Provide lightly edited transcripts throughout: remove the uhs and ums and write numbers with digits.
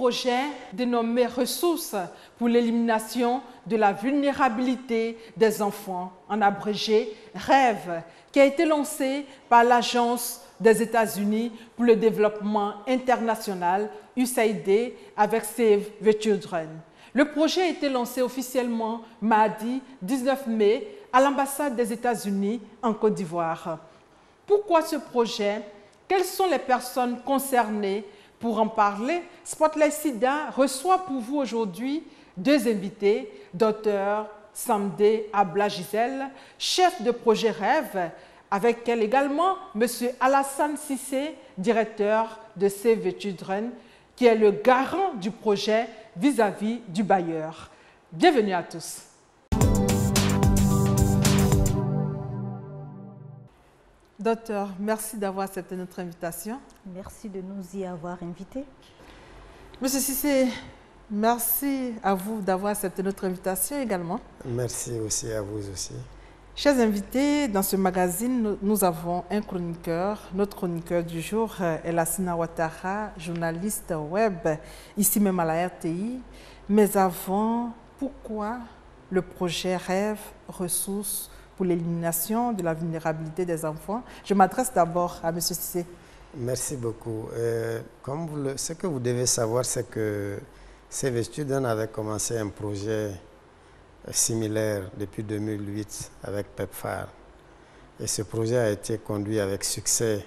projet dénommé Ressources pour l'élimination de la vulnérabilité des enfants, en abrégé REV, qui a été lancé par l'Agence des États-Unis pour le développement international, USAID, avec Save the Children. Le projet a été lancé officiellement mardi 19 mai à l'ambassade des États-Unis en Côte d'Ivoire. Pourquoi ce projet? Quelles sont les personnes concernées? Pour en parler, Spotlight SIDA reçoit pour vous aujourd'hui deux invités, Dr Samdé Abla Gisèle, chef de projet REV, avec elle également M. Alassane Cissé, directeur de Save the Children, qui est le garant du projet vis-à-vis du bailleur. Bienvenue à tous. Docteur, merci d'avoir accepté notre invitation. Merci de nous y avoir invités. Monsieur Cissé, merci à vous d'avoir accepté notre invitation également. Merci aussi à vous aussi. Chers invités, dans ce magazine, nous avons un chroniqueur. Notre chroniqueur du jour est Lassina Ouattara, journaliste web, ici même à la RTI. Mais avant, pourquoi le projet REV, Ressources pour l'élimination de la vulnérabilité des enfants? Je m'adresse d'abord à M. Cissé. Merci beaucoup. Ce que vous devez savoir, c'est que Save the Children avait commencé un projet similaire depuis 2008 avec PEPFAR. Et ce projet a été conduit avec succès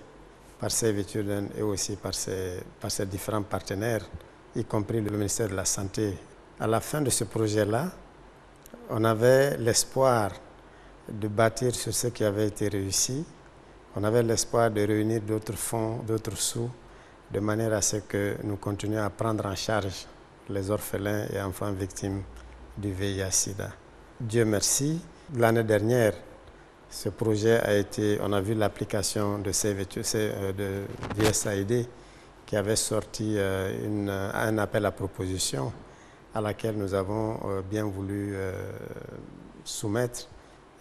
par Save the Children et aussi par ses différents partenaires, y compris le ministère de la Santé. À la fin de ce projet-là, on avait l'espoir de bâtir sur ce qui avait été réussi. On avait l'espoir de réunir d'autres fonds, d'autres sous, de manière à ce que nous continuions à prendre en charge les orphelins et enfants victimes du VIH-Sida. Dieu merci, l'année dernière, ce projet a été, on a vu l'application de USAID qui avait sorti un appel à proposition à laquelle nous avons bien voulu soumettre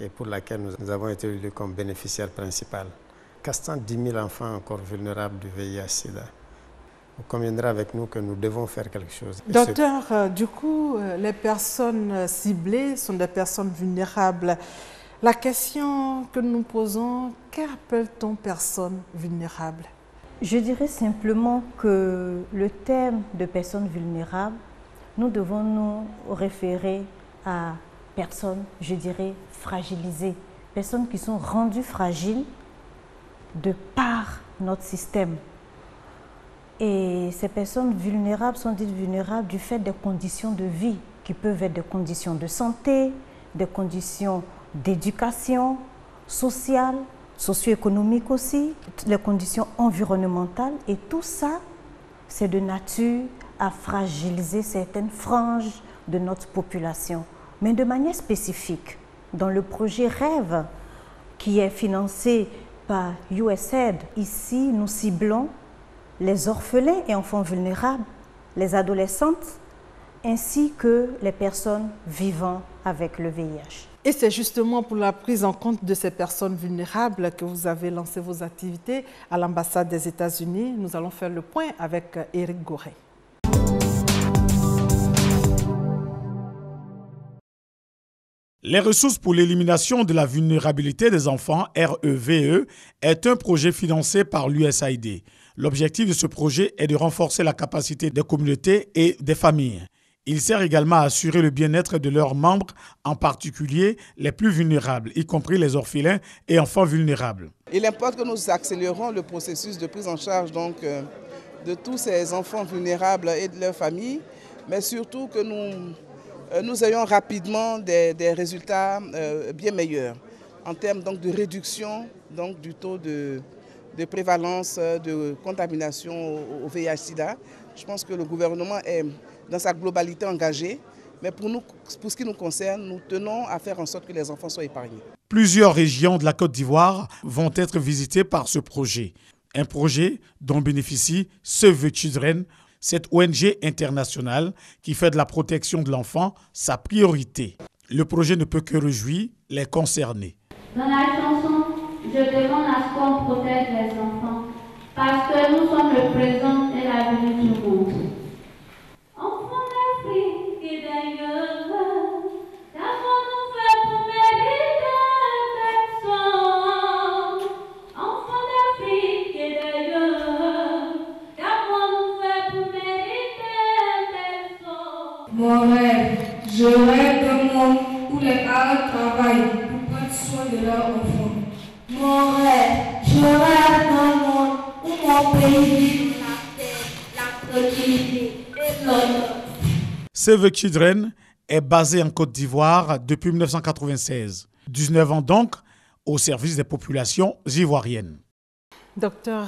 et pour laquelle nous avons été élus comme bénéficiaires principal. Castant 10 000 enfants encore vulnérables du VIH-Sida. Vous conviendrez avec nous que nous devons faire quelque chose. Docteur, du coup, les personnes ciblées sont des personnes vulnérables. La question que nous posons, qu'appelle-t-on personnes vulnérables? Je dirais simplement que le terme de personnes vulnérables, nous devons nous référer à personnes, je dirais, fragilisées, personnes qui sont rendues fragiles de par notre système. Et ces personnes vulnérables sont dites vulnérables du fait des conditions de vie qui peuvent être des conditions de santé, des conditions d'éducation sociale, socio-économique aussi, les conditions environnementales. Et tout ça, c'est de nature à fragiliser certaines franges de notre population. Mais de manière spécifique, dans le projet REV, qui est financé par USAID, ici, nous ciblons les orphelins et enfants vulnérables, les adolescentes, ainsi que les personnes vivant avec le VIH. Et c'est justement pour la prise en compte de ces personnes vulnérables que vous avez lancé vos activités à l'ambassade des États-Unis. Nous allons faire le point avec Éric Goré. Les ressources pour l'élimination de la vulnérabilité des enfants, REVE, est un projet financé par l'USAID. L'objectif de ce projet est de renforcer la capacité des communautés et des familles. Il sert également à assurer le bien-être de leurs membres, en particulier les plus vulnérables, y compris les orphelins et enfants vulnérables. Il importe que nous accélérons le processus de prise en charge de tous ces enfants vulnérables et de leurs familles, mais surtout que nous ayons rapidement des résultats bien meilleurs en termes de réduction du taux de prévalence de contamination au VIH-Sida. Je pense que le gouvernement est dans sa globalité engagé, mais pour ce qui nous concerne, nous tenons à faire en sorte que les enfants soient épargnés. Plusieurs régions de la Côte d'Ivoire vont être visitées par ce projet. Un projet dont bénéficie Save the Children, cette ONG internationale qui fait de la protection de l'enfant sa priorité. Le projet ne peut que réjouir les concernés. Dans la chanson, je demande à ce qu'on protège les enfants parce que nous sommes le présent et l'avenir du monde. tous les parents travaillent pour prendre soin de leurs enfants. Mon rêve, je rêve d'un monde où mon pays vit la paix, la tranquillité et l'honneur. Save the Children est basé en Côte d'Ivoire depuis 1996. 19 ans donc au service des populations ivoiriennes. Docteur,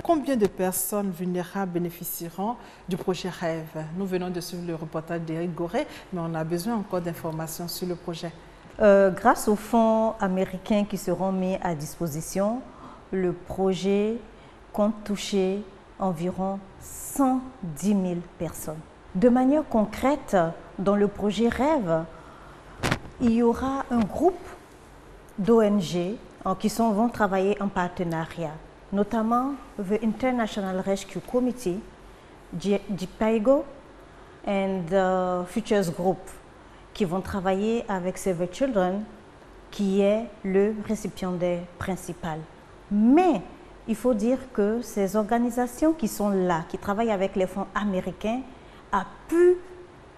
combien de personnes vulnérables bénéficieront du projet Rêve? Nous venons de suivre le reportage d'Éric Goré, mais on a besoin encore d'informations sur le projet. Grâce aux fonds américains qui seront mis à disposition, le projet compte toucher environ 110 000 personnes. De manière concrète, dans le projet Rêve, il y aura un groupe d'ONG qui vont travailler en partenariat, notamment the International Rescue Committee, JPIGO and the Futures Group, qui vont travailler avec Save the Children, qui est le récipiendaire principal. Mais il faut dire que ces organisations qui sont là, qui travaillent avec les fonds américains, appuient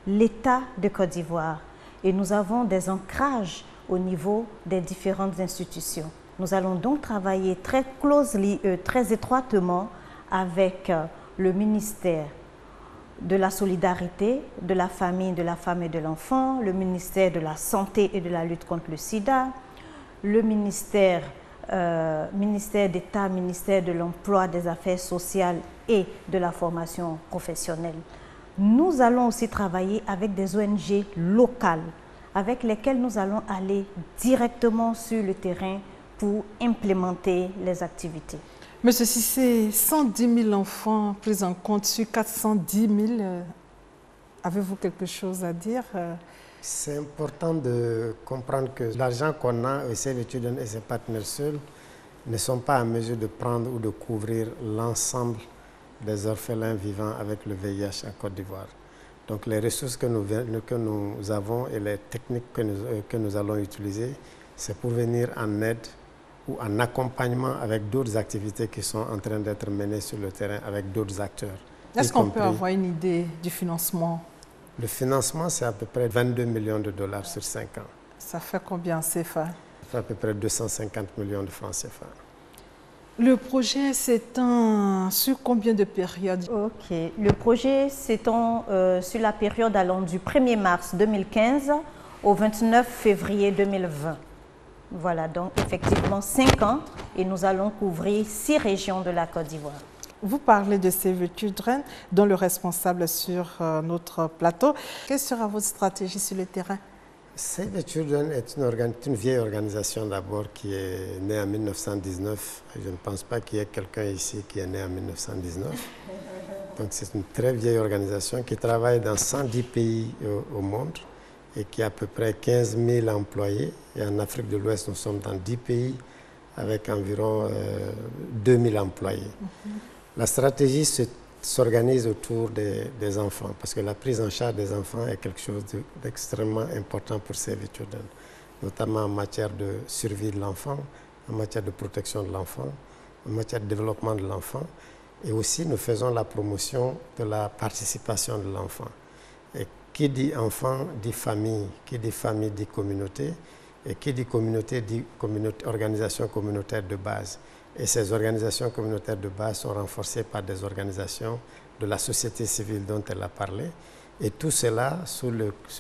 l'État de Côte d'Ivoire. Et nous avons des ancrages au niveau des différentes institutions. Nous allons donc travailler très étroitement avec le ministère de la Solidarité, de la Famille, de la Femme et de l'Enfant, le ministère de la Santé et de la lutte contre le sida, le ministère d'État, ministère de l'Emploi, des Affaires sociales et de la formation professionnelle. Nous allons aussi travailler avec des ONG locales avec lesquelles nous allons aller directement sur le terrain pour implémenter les activités. Monsieur Cissé, 110 000 enfants pris en compte sur 410 000, avez-vous quelque chose à dire? C'est important de comprendre que l'argent qu'on a au Save the Children et ses partenaires seuls ne sont pas en mesure de prendre ou de couvrir l'ensemble des orphelins vivant avec le VIH en Côte d'Ivoire. Donc les ressources que nous avons et les techniques que nous allons utiliser, c'est pour venir en aide ou en accompagnement avec d'autres activités qui sont en train d'être menées sur le terrain avec d'autres acteurs. Est-ce qu'on peut avoir une idée du financement? Le financement, c'est à peu près 22 millions de dollars sur 5 ans. Ça fait combien en CFA? Ça fait à peu près 250 millions de francs CFA. Le projet s'étend sur combien de périodes? Ok, le projet s'étend sur la période allant du 1er mars 2015 au 29 février 2020. Voilà, donc effectivement 5 ans et nous allons couvrir 6 régions de la Côte d'Ivoire. Vous parlez de Save the Children, dont le responsable sur notre plateau. Quelle sera votre stratégie sur le terrain? Save the Children est une vieille organisation d'abord qui est née en 1919. Je ne pense pas qu'il y ait quelqu'un ici qui est né en 1919. Donc c'est une très vieille organisation qui travaille dans 110 pays au monde et qui a à peu près 15 000 employés. Et en Afrique de l'Ouest, nous sommes dans 10 pays avec environ 2 000 employés. La stratégie s'organise autour des enfants, parce que la prise en charge des enfants est quelque chose d'extrêmement important pour Save the Children, notamment en matière de survie de l'enfant, en matière de protection de l'enfant, en matière de développement de l'enfant, et aussi nous faisons la promotion de la participation de l'enfant. Et qui dit enfant dit famille, qui dit famille dit communauté, et qui dit communauté dit organisation communautaire de base. Et ces organisations communautaires de base sont renforcées par des organisations de la société civile dont elle a parlé. Et tout cela sous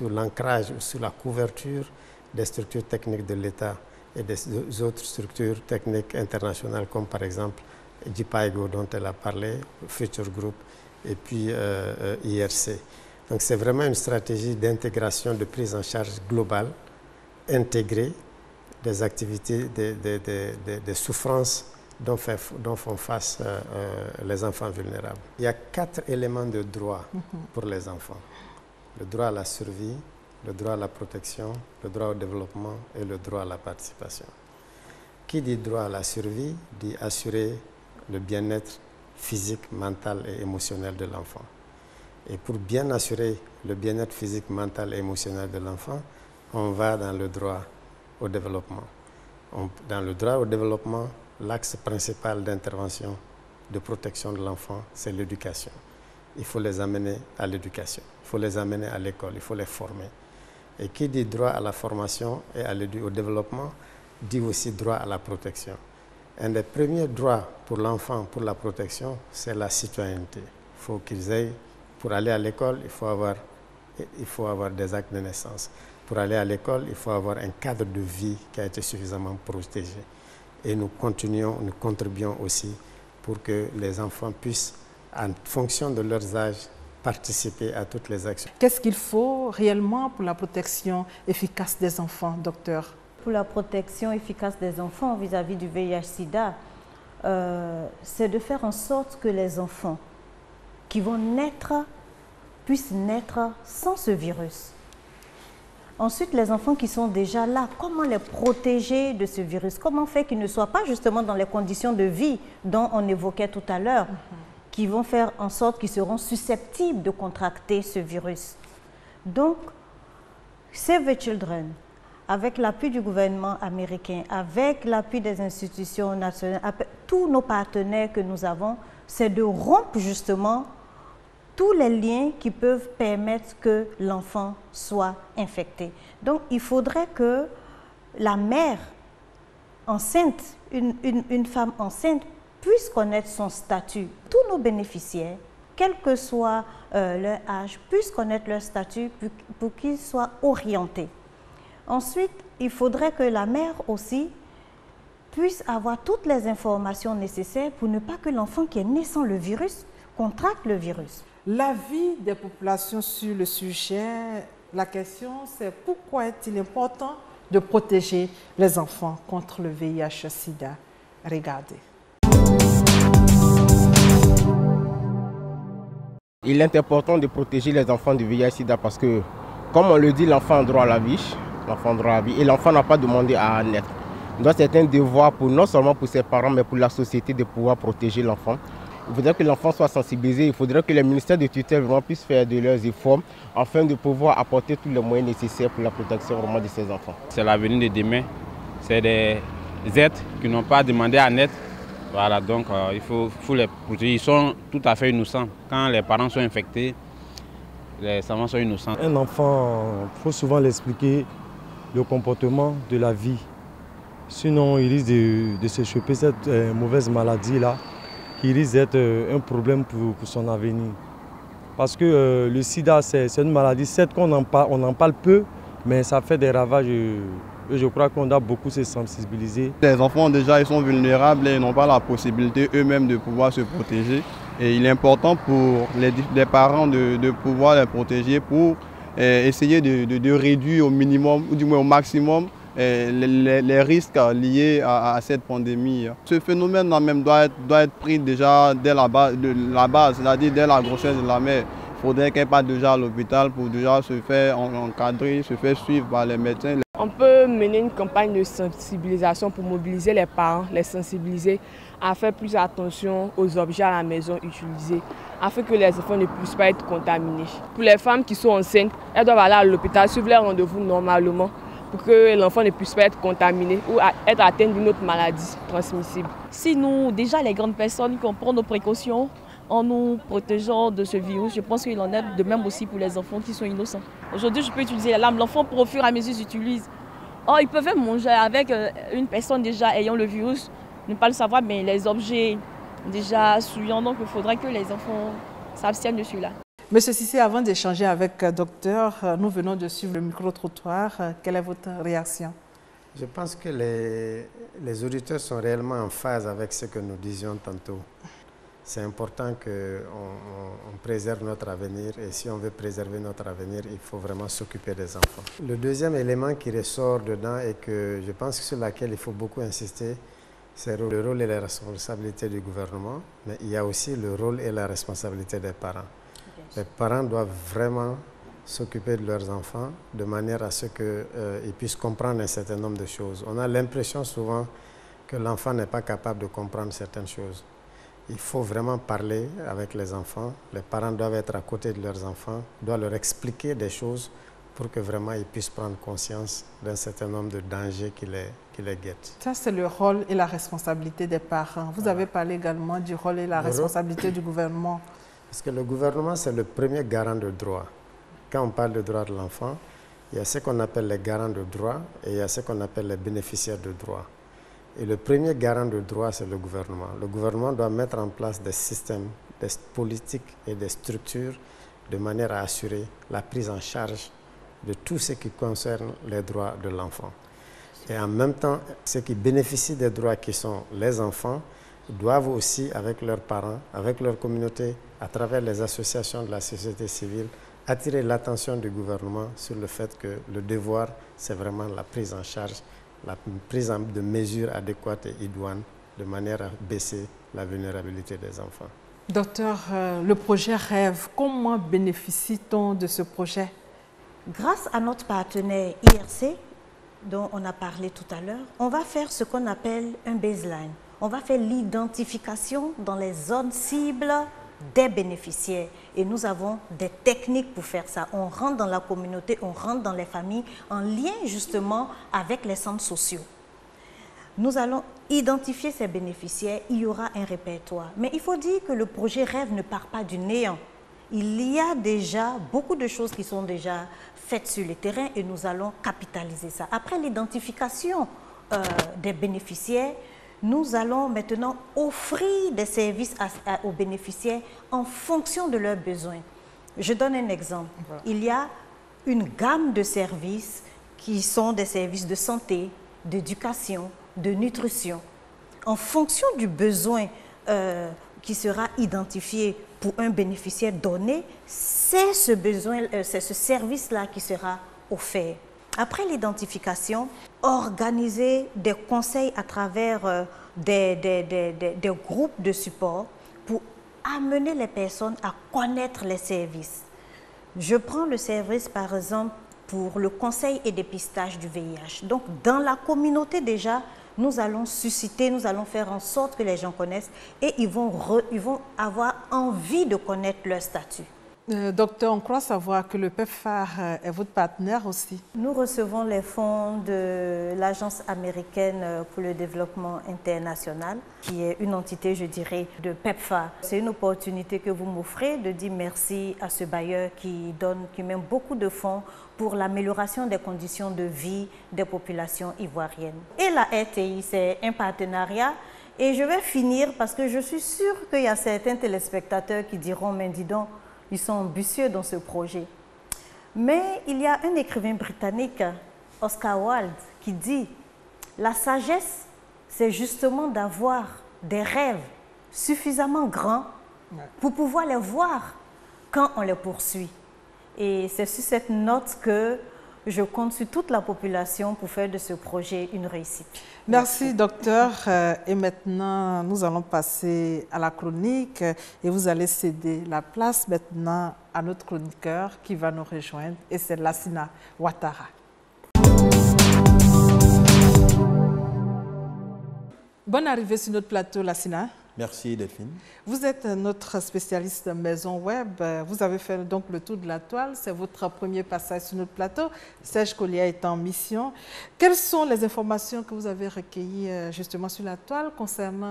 l'ancrage, sous la couverture des structures techniques de l'État et des autres structures techniques internationales comme par exemple JPIGO dont elle a parlé, Future Group et puis IRC. Donc c'est vraiment une stratégie d'intégration, de prise en charge globale, intégrée des activités, des souffrances dont font face les enfants vulnérables. Il y a 4 éléments de droit pour les enfants. Le droit à la survie, le droit à la protection, le droit au développement et le droit à la participation. Qui dit droit à la survie dit assurer le bien-être physique, mental et émotionnel de l'enfant. Et pour bien assurer le bien-être physique, mental et émotionnel de l'enfant, on va dans le droit au développement. Dans le droit au développement, l'axe principal d'intervention, de protection de l'enfant, c'est l'éducation. Il faut les amener à l'éducation, il faut les amener à l'école, il faut les former. Et qui dit droit à la formation et au développement, dit aussi droit à la protection. Un des premiers droits pour l'enfant, pour la protection, c'est la citoyenneté. Il faut qu'ils aillent, pour aller à l'école, il faut avoir des actes de naissance. Pour aller à l'école, il faut avoir un cadre de vie qui a été suffisamment protégé. Et nous contribuons aussi pour que les enfants puissent, en fonction de leurs âges, participer à toutes les actions. Qu'est-ce qu'il faut réellement pour la protection efficace des enfants, docteur? Pour la protection efficace des enfants vis-à-vis du VIH-Sida, c'est de faire en sorte que les enfants qui vont naître puissent naître sans ce virus. Ensuite, les enfants qui sont déjà là, comment les protéger de ce virus? Comment faire qu'ils ne soient pas justement dans les conditions de vie dont on évoquait tout à l'heure, qui vont faire en sorte qu'ils seront susceptibles de contracter ce virus. Donc, Save the Children, avec l'appui du gouvernement américain, avec l'appui des institutions nationales, tous nos partenaires que nous avons, c'est de rompre justement tous les liens qui peuvent permettre que l'enfant soit infecté. Donc, il faudrait que la mère enceinte, une femme enceinte, puisse connaître son statut. Tous nos bénéficiaires, quel que soit leur âge, puissent connaître leur statut pour qu'ils soient orientés. Ensuite, il faudrait que la mère aussi puisse avoir toutes les informations nécessaires pour ne pas que l'enfant qui est né sans le virus contracte le virus. L'avis des populations sur le sujet, la question c'est pourquoi est-il important de protéger les enfants contre le VIH-Sida? Regardez. Il est important de protéger les enfants du VIH-Sida parce que, comme on le dit, l'enfant a droit à la vie, et l'enfant n'a pas demandé à naître. Donc c'est un devoir non seulement pour ses parents, mais pour la société de pouvoir protéger l'enfant. Il faudrait que l'enfant soit sensibilisé, il faudrait que les ministères de tutelle puissent faire de leurs efforts afin de pouvoir apporter tous les moyens nécessaires pour la protection vraiment de ces enfants. C'est l'avenir de demain, c'est des êtres qui n'ont pas demandé à naître. Voilà, donc il faut les protéger. Ils sont tout à fait innocents. Quand les parents sont infectés, les enfants sont innocents. Un enfant, il faut souvent l'expliquer le comportement de la vie. Sinon, il risque de se choper cette mauvaise maladie-là, qui risque d'être un problème pour son avenir. Parce que le sida, c'est une maladie, certes qu'on en parle peu, mais ça fait des ravages. Je crois qu'on doit beaucoup se sensibiliser. Les enfants déjà ils sont vulnérables et n'ont pas la possibilité eux-mêmes de pouvoir se protéger. Et il est important pour les parents de pouvoir les protéger pour essayer de réduire au minimum ou du moins au maximum les risques liés à cette pandémie. Ce phénomène même doit être pris déjà dès la base, c'est-à-dire dès la grossesse de la mère. Il faudrait qu'elle parte déjà à l'hôpital pour déjà se faire encadrer, se faire suivre par les médecins. On peut mener une campagne de sensibilisation pour mobiliser les parents, les sensibiliser à faire plus attention aux objets à la maison utilisés, afin que les enfants ne puissent pas être contaminés. Pour les femmes qui sont enceintes, elles doivent aller à l'hôpital, suivre leur rendez-vous normalement pour que l'enfant ne puisse pas être contaminé ou être atteint d'une autre maladie transmissible. Si nous, déjà les grandes personnes, qui prennent nos précautions, en nous protégeant de ce virus, je pense qu'il en est de même aussi pour les enfants qui sont innocents. Aujourd'hui, je peux utiliser la lame. L'enfant, au fur et à mesure, s'utilise. Oh, ils peuvent manger avec une personne déjà ayant le virus, ne pas le savoir, mais les objets déjà souillants. Donc, il faudrait que les enfants s'abstiennent de celui-là. Monsieur Cissé, avant d'échanger avec le docteur, nous venons de suivre le micro-trottoir. Quelle est votre réaction? Je pense que les auditeurs sont réellement en phase avec ce que nous disions tantôt. C'est important qu'on préserve notre avenir et si on veut préserver notre avenir, il faut vraiment s'occuper des enfants. Le deuxième élément qui ressort dedans et que je pense que sur laquelle il faut beaucoup insister, c'est le rôle et la responsabilité du gouvernement, mais il y a aussi le rôle et la responsabilité des parents. Les parents doivent vraiment s'occuper de leurs enfants de manière à ce qu'ils puissent comprendre un certain nombre de choses. On a l'impression souvent que l'enfant n'est pas capable de comprendre certaines choses. Il faut vraiment parler avec les enfants. Les parents doivent être à côté de leurs enfants, doivent leur expliquer des choses pour que vraiment ils puissent prendre conscience d'un certain nombre de dangers qui les guettent. Ça, c'est le rôle et la responsabilité des parents. Vous avez parlé également du rôle et la responsabilité du gouvernement. Parce que le gouvernement, c'est le premier garant de droit. Quand on parle de droit de l'enfant, Il y a ce qu'on appelle les garants de droit et il y a ce qu'on appelle les bénéficiaires de droit. Et le premier garant de droit, c'est le gouvernement. Le gouvernement doit mettre en place des systèmes, des politiques et des structures de manière à assurer la prise en charge de tout ce qui concerne les droits de l'enfant. Et en même temps, ceux qui bénéficient des droits qui sont les enfants doivent aussi, avec leurs parents, avec leur communauté, à travers les associations de la société civile, attirer l'attention du gouvernement sur le fait que le devoir, c'est vraiment la prise en charge, la prise de mesures adéquates et idoines de manière à baisser la vulnérabilité des enfants. Docteur, le projet REV, comment bénéficie-t-on de ce projet? Grâce à notre partenaire IRC, dont on a parlé tout à l'heure, on va faire ce qu'on appelle un baseline. On va faire l'identification dans les zones cibles des bénéficiaires. Et nous avons des techniques pour faire ça. On rentre dans la communauté, on rentre dans les familles, en lien justement avec les centres sociaux. Nous allons identifier ces bénéficiaires, il y aura un répertoire. Mais il faut dire que le projet REV ne part pas du néant. Il y a déjà beaucoup de choses qui sont déjà faites sur le terrain et nous allons capitaliser ça. Après l'identification des bénéficiaires, nous allons maintenant offrir des services aux bénéficiaires en fonction de leurs besoins. Je donne un exemple. Voilà. Il y a une gamme de services qui sont des services de santé, d'éducation, de nutrition. En fonction du besoin qui sera identifié pour un bénéficiaire donné, c'est ce besoin, c'est ce service-là qui sera offert. Après l'identification, organiser des conseils à travers des groupes de support pour amener les personnes à connaître les services. Je prends le service, par exemple, pour le conseil et dépistage du VIH. Donc, dans la communauté déjà, nous allons susciter, nous allons faire en sorte que les gens connaissent et ils vont avoir envie de connaître leur statut. Docteur, on croit savoir que le PEPFAR est votre partenaire aussi. Nous recevons les fonds de l'Agence américaine pour le développement international, qui est une entité, je dirais, de PEPFAR. C'est une opportunité que vous m'offrez de dire merci à ce bailleur qui met beaucoup de fonds pour l'amélioration des conditions de vie des populations ivoiriennes. Et la RTI, c'est un partenariat. Et je vais finir parce que je suis sûre qu'il y a certains téléspectateurs qui diront, mais dis donc, ils sont ambitieux dans ce projet. Mais il y a un écrivain britannique, Oscar Wilde, qui dit « La sagesse, c'est justement d'avoir des rêves suffisamment grands pour pouvoir les voir quand on les poursuit. » Et c'est sur cette note que je compte sur toute la population pour faire de ce projet une réussite. Merci, docteur. Et maintenant, nous allons passer à la chronique et vous allez céder la place maintenant à notre chroniqueur qui va nous rejoindre et c'est Lassina Ouattara. Bonne arrivée sur notre plateau, Lassina. Merci Delphine. Vous êtes notre spécialiste maison web. Vous avez fait donc le tour de la toile. C'est votre premier passage sur notre plateau. Serge Collier est en mission. Quelles sont les informations que vous avez recueillies justement sur la toile concernant